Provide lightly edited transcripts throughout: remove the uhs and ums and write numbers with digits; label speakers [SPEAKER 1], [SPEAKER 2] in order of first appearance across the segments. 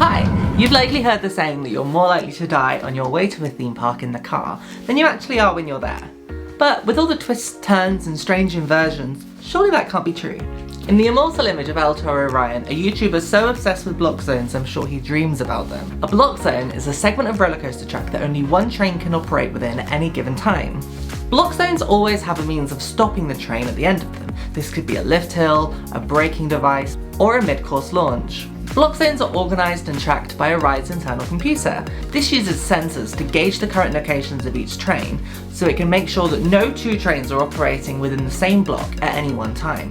[SPEAKER 1] Hi! You've likely heard the saying that you're more likely to die on your way to a theme park in the car than you actually are when you're there. But with all the twists, turns and strange inversions, surely that can't be true. In the immortal image of El Toro Ryan, a YouTuber so obsessed with block zones I'm sure he dreams about them. A block zone is a segment of roller coaster track that only one train can operate within at any given time. Block zones always have a means of stopping the train at the end of them. This could be a lift hill, a braking device, or a mid-course launch. Block zones are organised and tracked by a ride's internal computer. This uses sensors to gauge the current locations of each train, so it can make sure that no two trains are operating within the same block at any one time.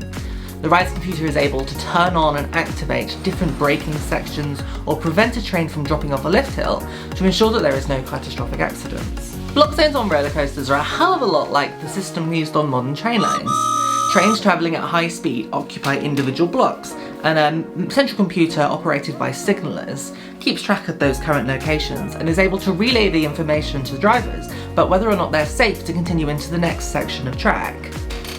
[SPEAKER 1] The ride's computer is able to turn on and activate different braking sections or prevent a train from dropping off a lift hill to ensure that there is no catastrophic accidents. Block zones on roller coasters are a hell of a lot like the system used on modern train lines. Trains travelling at high speed occupy individual blocks, and a central computer operated by signallers keeps track of those current locations and is able to relay the information to the drivers about whether or not they're safe to continue into the next section of track.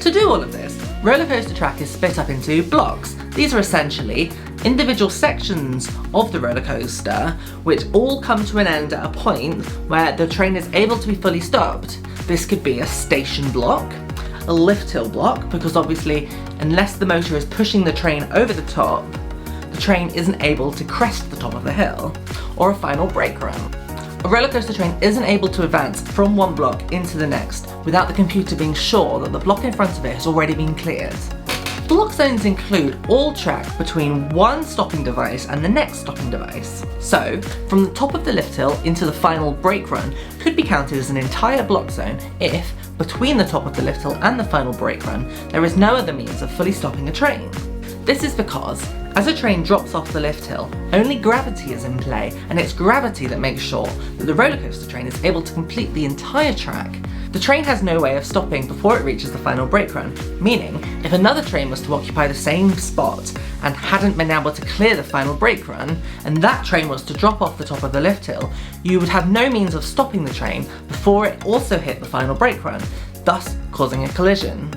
[SPEAKER 1] To do all of this, roller coaster track is split up into blocks. These are essentially individual sections of the roller coaster which all come to an end at a point where the train is able to be fully stopped. This could be a station block, a lift hill block, because obviously unless the motor is pushing the train over the top, the train isn't able to crest the top of the hill, or a final brake run. A roller coaster train isn't able to advance from one block into the next without the computer being sure that the block in front of it has already been cleared. Block zones include all track between one stopping device and the next stopping device. So, from the top of the lift hill into the final brake run could be counted as an entire block zone if, between the top of the lift hill and the final brake run, there is no other means of fully stopping a train. This is because, as a train drops off the lift hill, only gravity is in play, and it's gravity that makes sure that the roller coaster train is able to complete the entire track. The train has no way of stopping before it reaches the final brake run, meaning if another train was to occupy the same spot and hadn't been able to clear the final brake run, and that train was to drop off the top of the lift hill, you would have no means of stopping the train before it also hit the final brake run, thus causing a collision.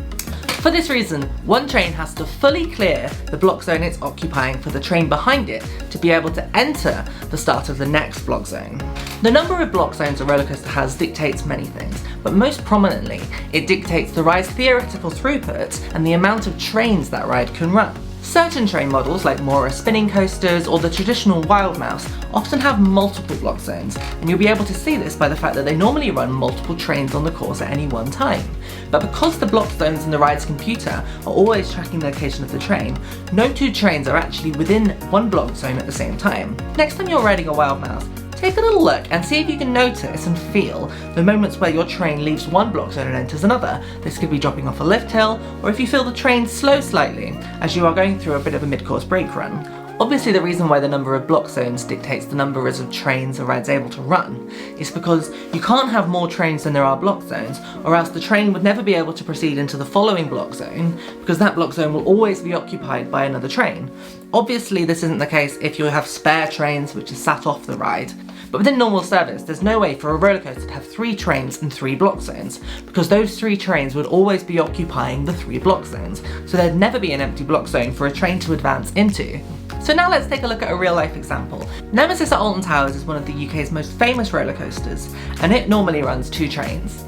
[SPEAKER 1] For this reason, one train has to fully clear the block zone it's occupying for the train behind it to be able to enter the start of the next block zone. The number of block zones a roller coaster has dictates many things, but most prominently, it dictates the ride's theoretical throughput and the amount of trains that ride can run. Certain train models, like Mora spinning coasters or the traditional Wild Mouse, often have multiple block zones, and you'll be able to see this by the fact that they normally run multiple trains on the course at any one time. But because the block zones in the ride's computer are always tracking the location of the train, no two trains are actually within one block zone at the same time. Next time you're riding a Wild Mouse, take a little look and see if you can notice and feel the moments where your train leaves one block zone and enters another. This could be dropping off a lift hill, or if you feel the train slow slightly as you are going through a bit of a mid-course brake run. Obviously the reason why the number of block zones dictates the number of trains a ride's able to run is because you can't have more trains than there are block zones, or else the train would never be able to proceed into the following block zone because that block zone will always be occupied by another train. Obviously this isn't the case if you have spare trains which are sat off the ride. But within normal service, there's no way for a roller coaster to have 3 trains and 3 block zones, because those 3 trains would always be occupying the 3 block zones, so there'd never be an empty block zone for a train to advance into. So now let's take a look at a real life example. Nemesis at Alton Towers is one of the UK's most famous roller coasters, and it normally runs 2 trains.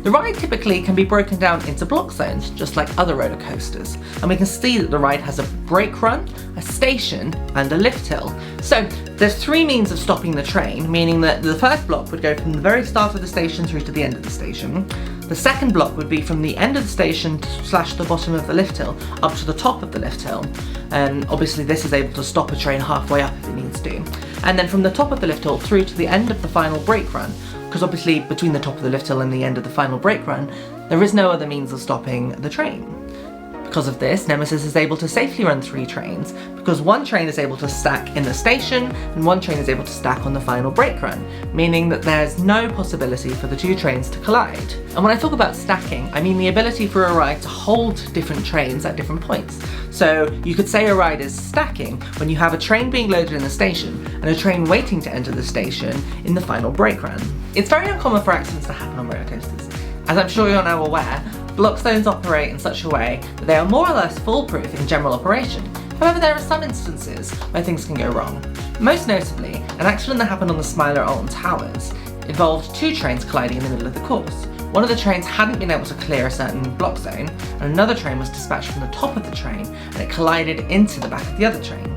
[SPEAKER 1] The ride typically can be broken down into block zones, just like other roller coasters, and we can see that the ride has a brake run, a station, and a lift hill. So there's 3 means of stopping the train, meaning that the first block would go from the very start of the station through to the end of the station. The second block would be from the end of the station / the bottom of the lift hill up to the top of the lift hill, and obviously this is able to stop a train halfway up if it needs to. And then from the top of the lift hill through to the end of the final brake run, because obviously between the top of the lift hill and the end of the final brake run, there is no other means of stopping the train. Because of this, Nemesis is able to safely run 3 trains, because one train is able to stack in the station and one train is able to stack on the final brake run, meaning that there's no possibility for the 2 trains to collide. And when I talk about stacking, I mean the ability for a ride to hold different trains at different points. So you could say a ride is stacking when you have a train being loaded in the station and a train waiting to enter the station in the final brake run. It's very uncommon for accidents to happen on roller coasters. As I'm sure you're now aware, block zones operate in such a way that they are more or less foolproof in general operation. However, there are some instances where things can go wrong. Most notably, an accident that happened on the Smiler Alton Towers involved two trains colliding in the middle of the course. One of the trains hadn't been able to clear a certain block zone, and another train was dispatched from the top of the train and it collided into the back of the other train.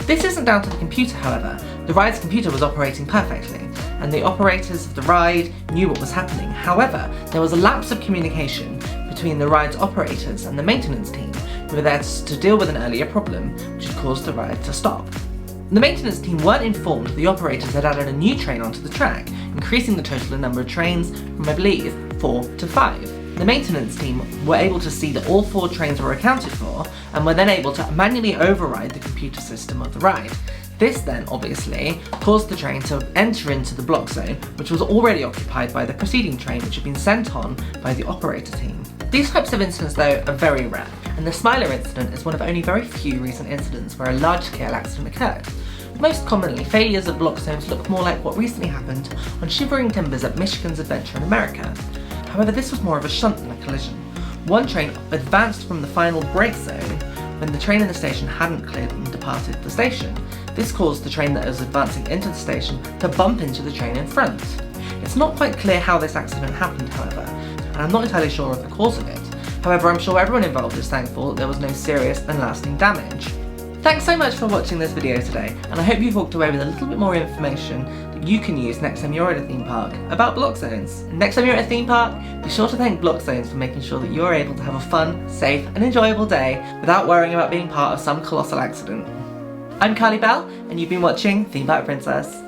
[SPEAKER 1] This isn't down to the computer, however. The ride's computer was operating perfectly, and the operators of the ride knew what was happening. However, there was a lapse of communication between the ride's operators and the maintenance team, who were there to deal with an earlier problem, which had caused the ride to stop. The maintenance team weren't informed the operators had added a new train onto the track, increasing the total number of trains from, I believe, 4 to 5. The maintenance team were able to see that all 4 trains were accounted for, and were then able to manually override the computer system of the ride. This then, obviously, caused the train to enter into the block zone, which was already occupied by the preceding train, which had been sent on by the operator team. These types of incidents, though, are very rare, and the Smiler incident is one of only very few recent incidents where a large-scale accident occurred. Most commonly, failures at block zones look more like what recently happened on Shivering Timbers at Michigan's Adventure in America. However, this was more of a shunt than a collision. One train advanced from the final brake zone when the train in the station hadn't cleared and departed the station. This caused the train that was advancing into the station to bump into the train in front. It's not quite clear how this accident happened, however, and I'm not entirely sure of the cause of it. However, I'm sure everyone involved is thankful that there was no serious and lasting damage. Thanks so much for watching this video today, and I hope you've walked away with a little bit more information that you can use next time you're at a theme park about block zones. And next time you're at a theme park, be sure to thank block zones for making sure that you're able to have a fun, safe and enjoyable day without worrying about being part of some colossal accident. I'm Carly Bell, and you've been watching Theme Park Princess.